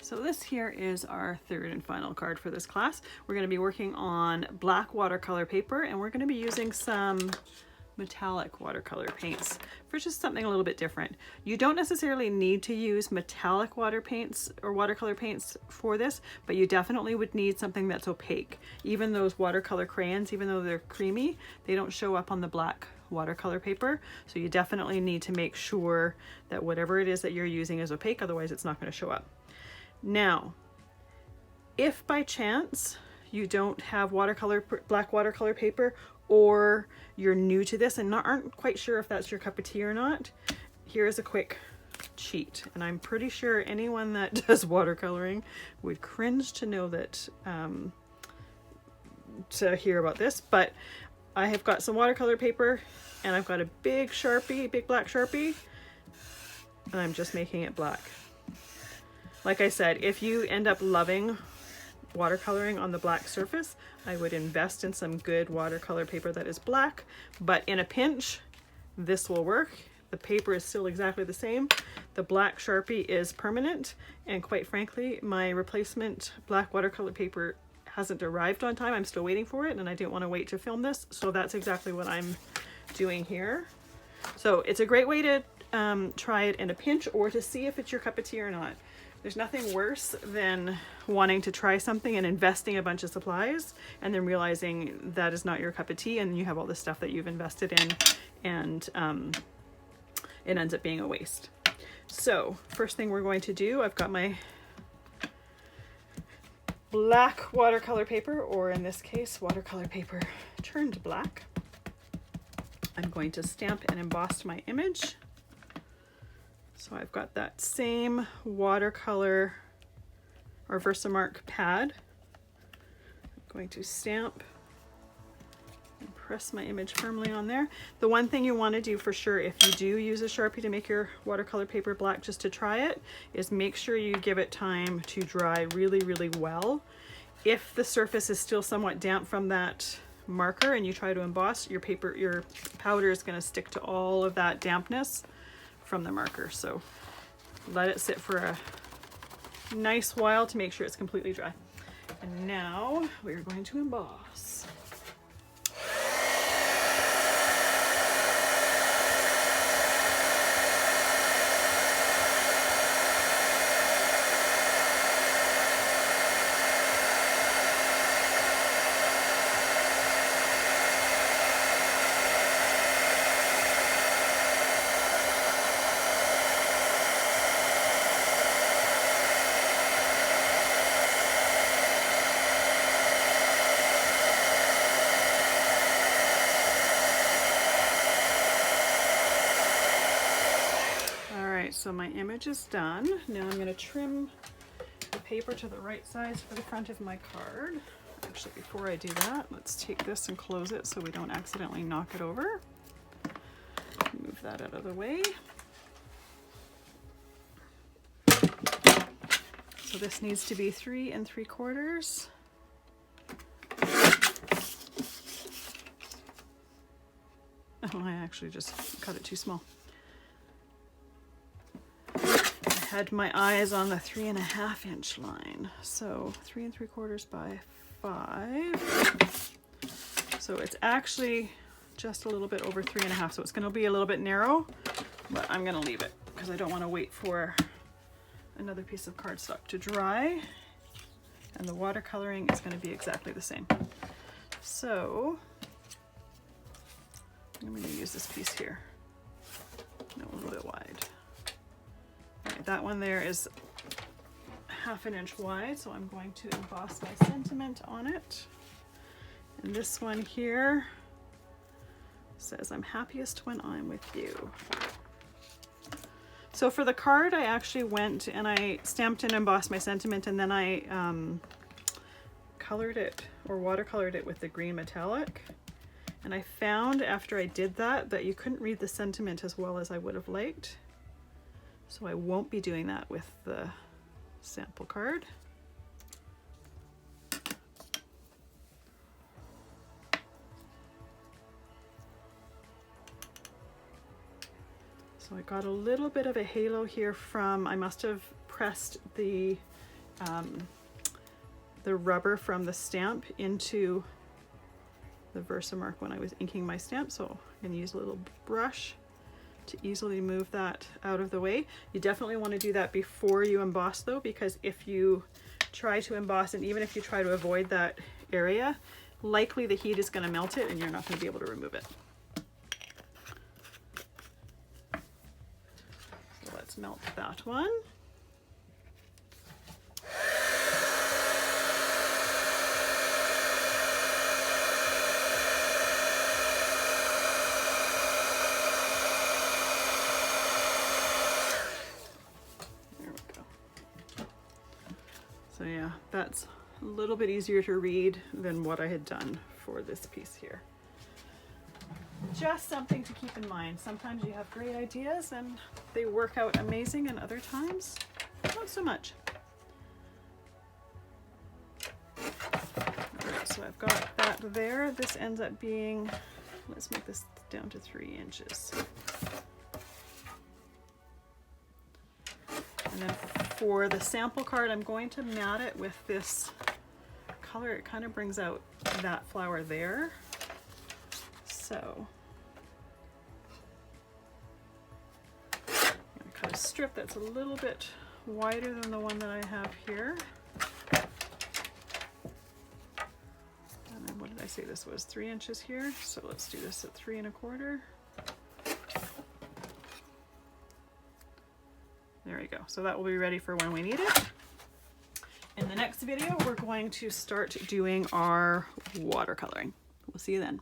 So this here is our third and final card for this class. We're going to be working on black watercolor paper, and we're going to be using some metallic watercolor paints for just something a little bit different. You don't necessarily need to use metallic water paints or watercolor paints for this, but you definitely would need something that's opaque. Even those watercolor crayons, even though they're creamy, they don't show up on the black watercolor paper. So you definitely need to make sure that whatever it is that you're using is opaque, otherwise it's not going to show up. Now, if by chance you don't have black watercolor paper, or you're new to this and aren't quite sure if that's your cup of tea or not, here's a quick cheat. And I'm pretty sure anyone that does watercoloring would cringe to know that, to hear about this, but I have got some watercolor paper and I've got a big Sharpie, big black Sharpie, and I'm just making it black. Like I said, if you end up loving watercoloring on the black surface, I would invest in some good watercolor paper that is black, but in a pinch, this will work. The paper is still exactly the same. The black Sharpie is permanent, and quite frankly, my replacement black watercolor paper hasn't arrived on time. I'm still waiting for it, and I didn't want to wait to film this, so that's exactly what I'm doing here. So it's a great way to try it in a pinch, or to see if it's your cup of tea or not. There's nothing worse than wanting to try something and investing a bunch of supplies and then realizing that is not your cup of tea, and you have all this stuff that you've invested in, and it ends up being a waste. So first thing we're going to do, I've got my black watercolor paper, or in this case, watercolor paper turned black. I'm going to stamp and emboss my image. So I've got that same watercolor or Versamark pad. I'm going to stamp and press my image firmly on there. The one thing you want to do for sure, if you do use a Sharpie to make your watercolor paper black just to try it, is make sure you give it time to dry really, really well. If the surface is still somewhat damp from that marker and you try to emboss, your powder is going to stick to all of that dampness from the marker. So let it sit for a nice while to make sure it's completely dry. And now we're going to emboss. So my image is done. Now I'm going to trim the paper to the right size for the front of my card. Actually, before I do that, let's take this and close it so we don't accidentally knock it over. Move that out of the way. So this needs to be 3 3/4. Oh, I actually just cut it too small. Had my eyes on the 3.5 inch line. So 3 3/4 by 5. So it's actually just a little bit over 3.5. So it's going to be a little bit narrow, but I'm going to leave it because I don't want to wait for another piece of cardstock to dry. And the watercoloring is going to be exactly the same. So I'm going to use this piece here. No, a little bit wide. That one there is 1/2 inch wide, so I'm going to emboss my sentiment on it. And this one here says, "I'm happiest when I'm with you." So for the card, I actually went and I stamped and embossed my sentiment, and then I colored it or watercolored it with the green metallic. And I found after I did that you couldn't read the sentiment as well as I would have liked. So I won't be doing that with the sample card. So I got a little bit of a halo here from, I must have pressed the the rubber from the stamp into the Versamark when I was inking my stamp, so I'm going to use a little brush to easily move that out of the way. You definitely want to do that before you emboss though, because if you try to emboss and even if you try to avoid that area, likely the heat is going to melt it and you're not going to be able to remove it. So let's melt that one. So yeah, that's a little bit easier to read than what I had done for this piece here. Just something to keep in mind. Sometimes you have great ideas and they work out amazing, and other times not so much. Alright, so I've got that there. This ends up being, let's make this down to 3 inches. And then for the sample card, I'm going to mat it with this color. It kind of brings out that flower there. So I'm going to cut a strip that's a little bit wider than the one that I have here. And then what did I say this was? 3 inches here. So let's do this at 3 1/4. There we go. So that will be ready for when we need it. In the next video, we're going to start doing our watercoloring. We'll see you then.